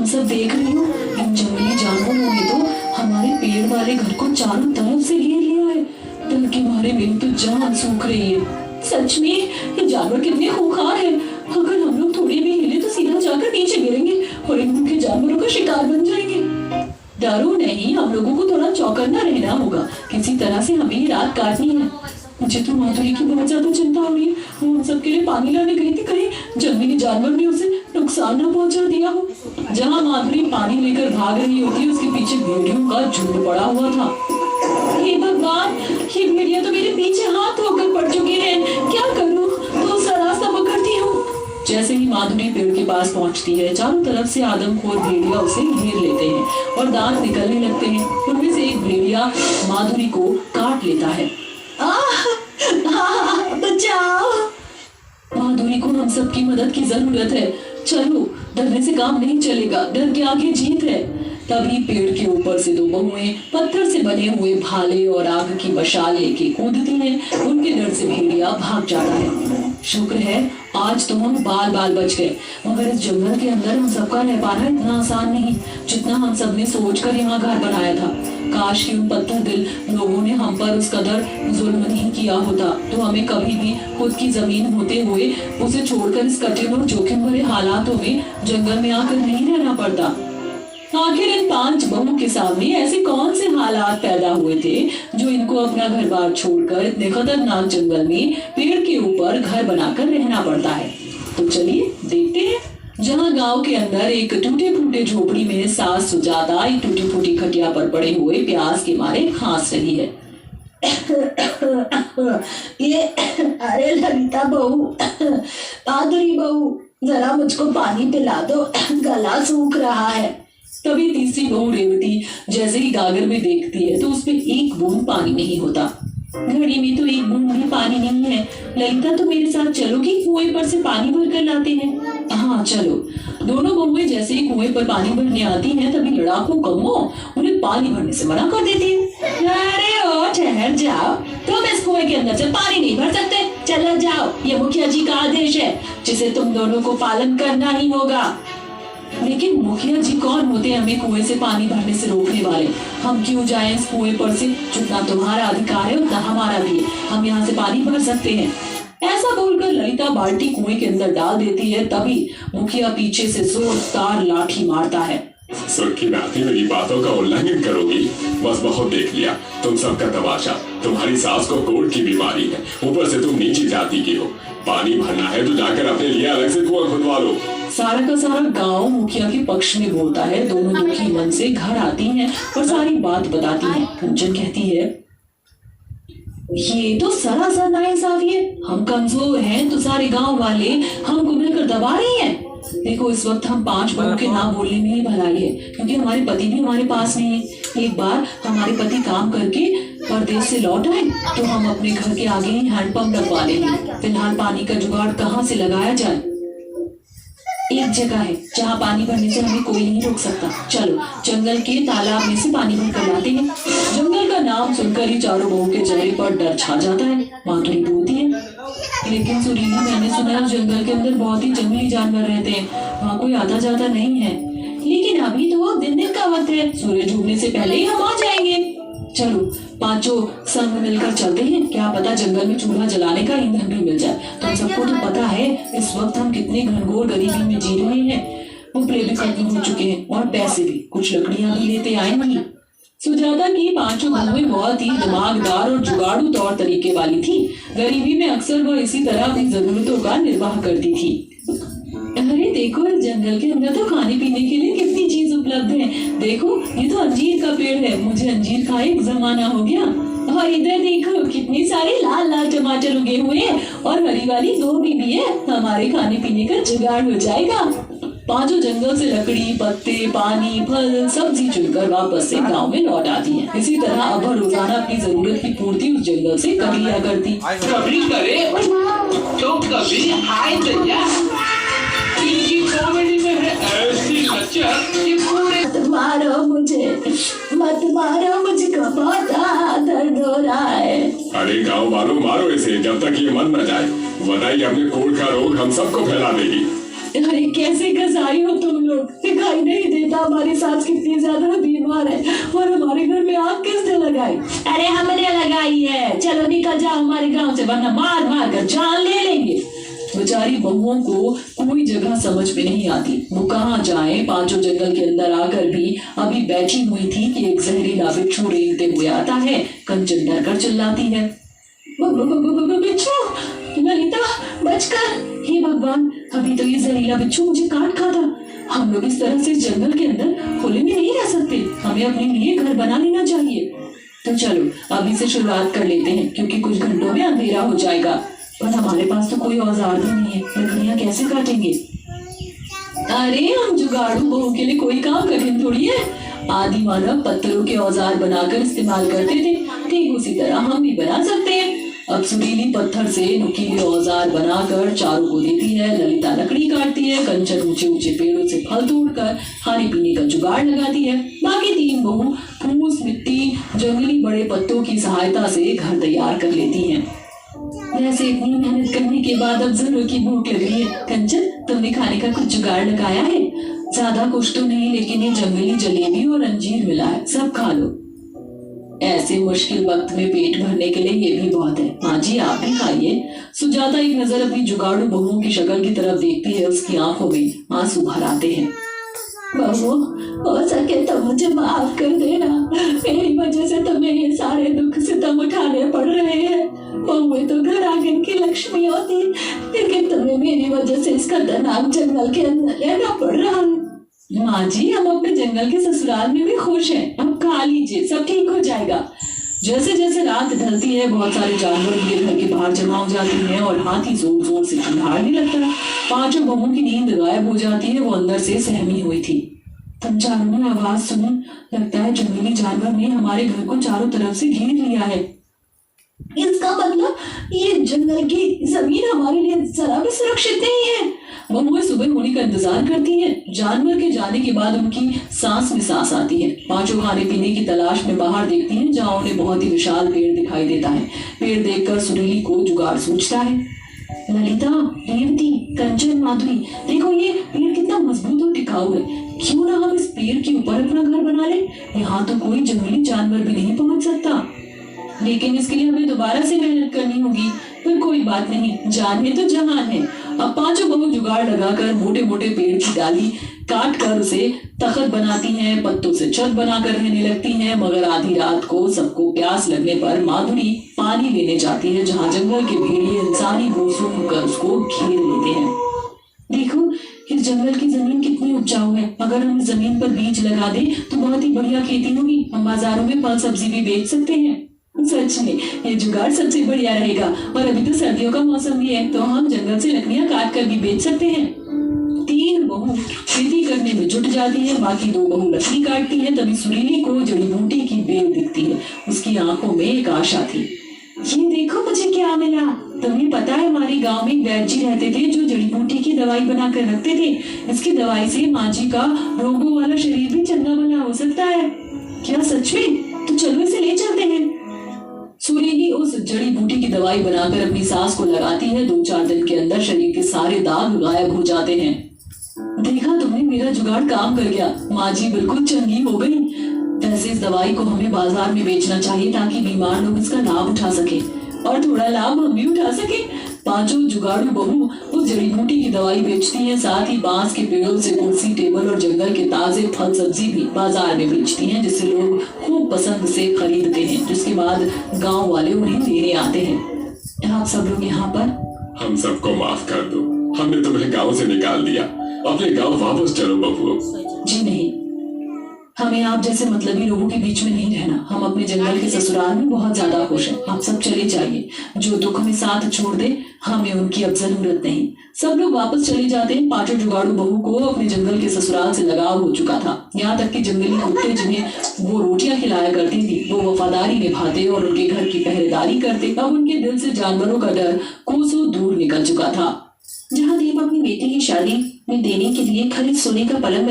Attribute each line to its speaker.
Speaker 1: हम सब देख रही हो, इन जंगली जानवरों ने तो हमारे पेड़ वाले घर को चारों तरफ से घेर लिया है। डर के मारे मेरी तो जान सूख रही है। सच में ये जानवर कितने खूंखार हैं। अगर हम लोग थोड़ी भी हिले तो सीधा जाकर नीचे गिरेंगे और इन भूखे जानवरों का शिकार बन जाएंगे। डरो नहीं, हम लोगों को थोड़ा चौकन्ना रहना होगा। किसी तरह से हमें ये रात काटनी है। मुझे तो माधुरी की बहुत ज्यादा चिंता हो रही है। वो हम सबके लिए पानी लाने गई थी, कहीं जंगली जानवर ने उसे नुकसान न पहुंचा दिया हो। जहाँ माधुरी पानी लेकर भाग रही होती, उसके पीछे भेड़ियों का झुंड पड़ा हुआ था। हे भगवान, ये भेड़िया तो मेरे पीछे हाथ धोकर पड़ चुके हैं। क्या करूं? तो सा रास्ता पकड़ती हूँ। जैसे ही माधुरी पेड़ के पास पहुंचती है, चारों तरफ से आदमखोर भेड़िया उसे घेर लेते हैं और दांत निकलने लगते हैं। उनमें से एक भेड़िया माधुरी को काट लेता है। बचाओ! माधुरी को हम सबकी मदद की जरूरत है। चलो, डरने से काम नहीं चलेगा, डर के आगे जीत है। तभी पेड़ के ऊपर से दो बहुएं पत्थर से बने हुए भाले और आग की मशाल लेके कूदती हैं। उनके डर से भेड़िया भाग जाता है। शुक्र है आज तो हम बाल बाल बच गए, मगर इस जंगल के अंदर हम सबका रह पाना इतना आसान नहीं जितना हम सब ने सोचकर यहाँ घर बनाया था। काश कि उन पत्थर दिल लोगों ने हम पर उस कदर जुल्म नहीं किया होता, तो हमें कभी भी खुद की जमीन होते हुए उसे छोड़कर इस कठिन और जोखिम भरे हालातों में जंगल में आकर नहीं रहना पड़ता। आखिर इन 5 बहुओं के सामने ऐसे कौन से हालात पैदा हुए थे जो इनको अपना घर बार छोड़कर इतने खतरनाक जंगल में पेड़ के ऊपर घर बनाकर रहना पड़ता है। तो चलिए देखते हैं। जहाँ गांव के अंदर एक टूटे फूटे झोपड़ी में सास सुजाता एक टूटी फूटी खटिया पर पड़े हुए प्यास के मारे खांस रही है। ये अरे ललिता बहू, माधुरी बहू, जरा मुझको पानी पिला दो, गला सूख रहा है। तभी तीसरी बहू रेवती जैसे ही गागर में देखती है तो उसमें एक बूंद पानी नहीं होता। घड़ी में तो एक बूंद भी पानी नहीं है। ललिता, तो मेरे साथ चलोगी? कुएं पर से पानी भर कर लाते हैं। हाँ चलो। दोनों बहुएं जैसे ही कुएं पर पानी भरने आती हैं, तभी लड़ाकू कौओं उन्हें पानी भरने से मना कर देती है। अरे ओ ठहर जाओ, तुम इस कुएं के अंदर से पानी नहीं भर सकते, चलो जाओ। ये मुखिया जी का आदेश है जिसे तुम दोनों को पालन करना ही होगा। लेकिन मुखिया जी कौन होते हैं हमें कुएं से पानी भरने से रोकने वाले? हम क्यों जाएं इस कुएं पर से? जितना तुम्हारा अधिकार है उतना हमारा भी है, हम यहाँ से पानी भर सकते हैं। ऐसा बोलकर ललिता बाल्टी कुएं के अंदर डाल देती है। तभी मुखिया पीछे से जोरदार लाठी मारता है।
Speaker 2: सुर्खी नाती मेरी बातों का उल्लंघन करोगी? बस बहुत देख लिया तुम सबका तमाशा। तुम्हारी सास को कोढ़ की बीमारी है, ऊपर से तुम नीची जाति की हो। पानी भरना है तो जाकर अपने लिए अलग से कुआं खुदवा लो।
Speaker 1: सारा का सारा गांव मुखिया के पक्ष में बोलता है। दोनों दुखी मन से घर आती हैं और सारी बात बताती हैं। कंचन कहती है, ये तो सरासर नाइंसाफी है। हम कमजोर हैं तो सारे गांव वाले हमको मिलकर दबा रहे हैं। देखो, इस वक्त हम 5 बहू के नाम बोलने में ही भलाई है, क्योंकि हमारे पति भी हमारे पास नहीं है। एक बार हमारे पति काम करके परदेश से लौट आए तो हम अपने घर के आगे ही हैंडपंप लगवा लेंगे। फिलहाल पानी का जुगाड़ कहाँ से लगाया जाए? एक जगह है जहाँ पानी भरने से हमें कोई नहीं रोक सकता। चलो, जंगल के तालाब में से पानी भर कर लाते हैं। जंगल का नाम सुनकर ही चारों बहू के चेहरे पर डर छा जाता है। माधुरी बोलती है, लेकिन सुरीली, मैंने सुना है जंगल के अंदर बहुत ही जंगली जानवर रहते हैं, वहाँ कोई आता जाता नहीं है। लेकिन अभी तो दिन का वक्त है, सूरज डूबने से पहले ही हम आ जाएंगे। चलो, 5 संग मिलकर चलते हैं, क्या पता जंगल में चूल्हा जलाने का ईंधन भी मिल जाए। तुम सबको तो पता है इस वक्त हम कितने घनघोर गरीबी में जी रहे हैं। उपले भी खत्म हो चुके हैं और पैसे भी, कुछ लकड़ियां भी लेते आए नहीं। सुजाता की 5 बहुएं बहुत ही दिमागदार और जुगाड़ू तौर तरीके वाली थी। गरीबी में अक्सर वह इसी तरह अपनी जरूरतों का निर्वाह करती थी। अरे देखो, इस जंगल के अंदर तो खाने पीने के लिए कितनी चीज उपलब्ध है। देखो, ये तो अंजीर का पेड़ है, मुझे अंजीर खाए एक जमाना हो गया। और इधर देखो, कितनी सारे लाल लाल टमाटर उगे हुए हैं और हरी वाली गोभी भी है। हमारे खाने पीने का जुगाड़ हो जाएगा। 5 जंगल से लकड़ी, पत्ते, पानी, फल, सब्जी चुनकर वापस से गांव में लौट आती हैं। इसी तरह अब रोजाना अपनी जरूरत की पूर्ति उस जंगल से कर लिया करती।
Speaker 3: कभी करे तो कभी हाय दैया। इनकी कॉमेडी में है ऐसी लचक कि पूरे।
Speaker 1: मत मारो मुझे, मत मारो मुझको, बहुत दर्द हो रहा है।
Speaker 2: अरे गाँव वालों, मारो इसे जब तक ये मर न जाए, वरना ये अपने कोढ़ का रोग हम सबको फैला देगी।
Speaker 1: अरे कैसे कसाई हो तुम लोग, दिखाई नहीं दे ललिता, हमारी सास कितनी ज्यादा बीमार है और हमारे घर में आग किसने लगाई? अरे हमने लगाई है, चलो निकल जाओ हमारे गांव से, वरना मार मार कर जान ले लेंगे। बेचारी बहुओं को कोई जगह समझ में नहीं आती, वो कहाँ जाए। पांचों जंगल के अंदर आकर भी अभी बैठी हुई थी कि एक जहरीला बिच्छू रेंगते हुए आता है। कंचन डर कर चिल्लाती है, बिच्छू, ललिता बचकर। हे भगवान, अभी तो ये जहरीला बिच्छू मुझे काट खा था। हम लोग इस तरह से इस जंगल के अंदर खुले में नहीं रह सकते, हमें अपने लिए घर बना लेना चाहिए। तो चलो अभी से शुरुआत कर लेते हैं, क्योंकि कुछ घंटों में अंधेरा हो जाएगा और हमारे पास तो कोई औजार भी नहीं है, लकड़ियां कैसे काटेंगे? अरे हम जुगाड़ू बहू के लिए कोई काम कठिन थोड़ी है। आदि मानव पत्थरों के औजार बनाकर इस्तेमाल करते थे, ठीक उसी तरह हम भी बना सकते हैं। अब सुरीली पत्थर से नुकीले औजार बनाकर चारों को देती है। ललिता लकड़ी काटती है, कंचन ऊंचे ऊंचे पेड़ों से फल तोड़कर खाने पीने का जुगाड़ लगाती है। बाकी तीन बहू फूस, मिट्टी, जंगली बड़े पत्तों की सहायता से घर तैयार कर लेती हैं। वैसे इतनी मेहनत करने के बाद अब जरूर की भूख लग रही है। कंचन, तुमने खाने का कुछ जुगाड़ लगाया है? ज्यादा कुछ तो नहीं, लेकिन ये जंगली जलेबी और अंजीर मिला है, सब खा लो। ऐसे मुश्किल वक्त में पेट भरने के लिए ये भी बहुत है। माँ जी आप भी खाइए। सुजाता एक नजर अपनी जुगाड़ू बहुओं की शक्ल की तरफ देखती है, उसकी आंखों में आंसू भर आते हैं। बहू, हो सके तो मुझे माफ कर देना, मेरी वजह से तुम्हें ये सारे दुख सितम उठाने पड़ रहे हैं। बहुएं तो घर आंगन की लक्ष्मी होती, लेकिन तुम्हें मेरी वजह से इस खतरनाक जंगल के अंदर रहना पड़ रहा है। माँ जी, हम अपने जंगल के ससुराल में भी खुश हैं, अब खा लीजिए, सब ठीक हो जाएगा। जैसे जैसे रात ढलती है, बहुत सारे जानवर उनके घर के बाहर जमा हो जाते हैं और हाथी जोर जोर से चिल्लाने लगता है। पांचों बहुओं की नींद गायब हो जाती है, वो अंदर से सहमी हुई थी। तुम चारों ने आवाज सुनी? लगता है जंगली जानवर ने हमारे घर को चारों तरफ से घेर लिया है। इसका मतलब ये जंगल की जमीन हमारे लिए जरा भी सुरक्षित नहीं है। बहुएं सुबह होने का इंतजार करती हैं। जानवर के जाने के बाद उनकी सांस में सांस आती है। पांचों खाने पीने की तलाश में बाहर देखती हैं, जहाँ उन्हें बहुत ही विशाल पेड़ दिखाई देता है। पेड़ देखकर सुरीली को जुगाड़ सूझता है। ललिता, रेवती, कंचन, माधुरी, देखो ये पेड़ कितना मजबूत और टिकाऊ है। क्यों ना हम इस पेड़ के ऊपर अपना घर बना ले? यहाँ तो कोई जंगली जानवर भी नहीं पहुंच सकता, लेकिन इसके लिए हमें दोबारा से मेहनत करनी होगी। पर कोई बात नहीं, जान में तो जहान है। अब पांचों बहू जुगाड़ लगाकर मोटे मोटे पेड़ की डाली काट कर उसे तख्त बनाती हैं, पत्तों से छत बनाकर रहने लगती हैं। मगर आधी रात को सबको प्यास लगने पर माधुरी पानी लेने जाती है, जहाँ जंगल के भेड़िए इंसानी घोंसलों होकर उसको घेर लेते हैं। देखो इस जंगल की जमीन कितनी उपजाऊ है, अगर हम इस जमीन पर बीज लगा दें तो बहुत ही बढ़िया खेती होगी। हम बाजारों में फल सब्जी भी बेच सकते हैं। सच में ये जुगाड़ सबसे बढ़िया रहेगा। और अभी तो सर्दियों का मौसम भी है, तो हम जंगल से लकड़ियां काट कर भी बेच सकते हैं। तीन बहू खेती करने में जुट जाती है, बाकी दो बहू लकड़ी काटती है। तभी सुरीली को जड़ी बूटी की बेल दिखती है। उसकी आंखों में एक आशा थी। ये देखो मुझे क्या मिला। तुम्हें पता है हमारे गांव में एक वैद्य जी रहते थे जो जड़ी बूटी की दवाई बनाकर रखते थे। इसकी दवाई से माँ जी का रोगों वाला शरीर भी चंगा भला हो सकता है। क्या सच में? तो चलो इसे ले चलते हैं। सुरीली उस जड़ी बूटी की दवाई बनाकर अपनी सास को लगाती है। 2-4 दिन के अंदर शरीर के सारे दाग गायब हो जाते हैं। देखा तुमने, मेरा जुगाड़ काम कर गया। माँ जी बिल्कुल चंगी हो गई। वैसे इस दवाई को हमें बाजार में बेचना चाहिए ताकि बीमार लोग इसका लाभ उठा सके और थोड़ा लाभ हम भी उठा सके। पांचों जुगाड़ू बहू उस जड़ी बूटी की दवाई बेचती हैं, साथ ही बांस के पेड़ों से कुर्सी, टेबल और जंगल के ताजे फल सब्जी भी बाजार में बेचती हैं, जिससे लोग खूब पसंद से खरीदते हैं। जिसके बाद गांव वाले उन्हें लेने आते हैं। आप सब लोग यहाँ पर
Speaker 2: हम सबको माफ कर दो, हमने तुम्हें गांव से निकाल दिया। अपने गांव वापस चलो बबुओ।
Speaker 1: जी नहीं, हमें आप जैसे मतलबी लोगों के बीच में नहीं रहना। हम अपने जंगल के ससुराल में बहुत ज्यादा खुश हैं। आप सब चले जाइए। जो दुख में साथ छोड़ दे, हमें उनकी अब जरूरत नहीं। सब लोग वापस चले जाते हैं। पांचों जुगाड़ू बहू को अपने जंगल के ससुराल से लगाव हो चुका था। यहाँ तक कि जंगली कुत्ते जिन्हें वो रोटियां खिलाया करती थी, वो वफादारी निभाते और उनके घर की पहरेदारी करते। अब उनके दिल से जानवरों का डर कोसों दूर निकल चुका था। जहाँ दीप अपनी बेटी की शादी में देने के लिए खरीद सोने का पलंग